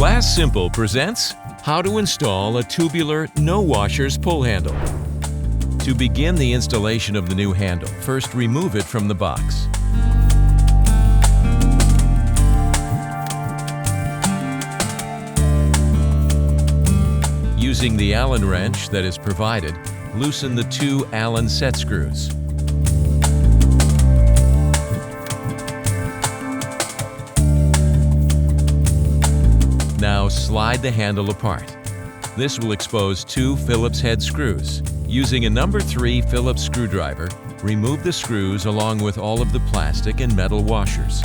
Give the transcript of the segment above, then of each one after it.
Glass Simple presents how to install a tubular no-washers pull handle. To begin the installation of the new handle, first remove it from the box. Using the Allen wrench that is provided, loosen the two Allen set screws. Now slide the handle apart. This will expose two Phillips head screws. Using a number 3 Phillips screwdriver, remove the screws along with all of the plastic and metal washers.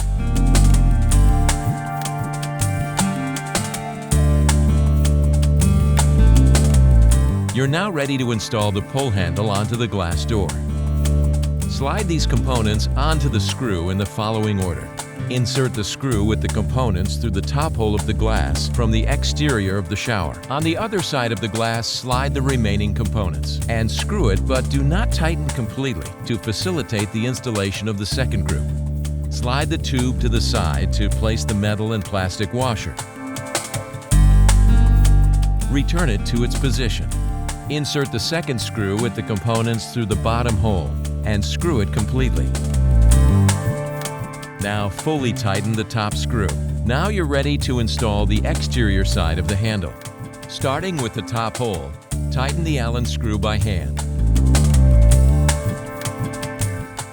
You're now ready to install the pull handle onto the glass door. Slide these components onto the screw in the following order. Insert the screw with the components through the top hole of the glass from the exterior of the shower. On the other side of the glass, slide the remaining components and screw it, but do not tighten completely to facilitate the installation of the second group. Slide the tube to the side to place the metal and plastic washer. Return it to its position. Insert the second screw with the components through the bottom hole and screw it completely. Now fully tighten the top screw. Now you're ready to install the exterior side of the handle. Starting with the top hole, tighten the Allen screw by hand.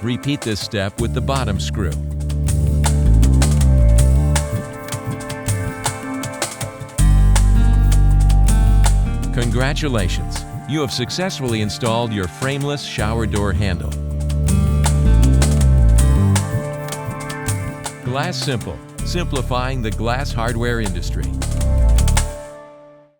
Repeat this step with the bottom screw. Congratulations! You have successfully installed your frameless shower door handle. Glass Simple, simplifying the glass hardware industry.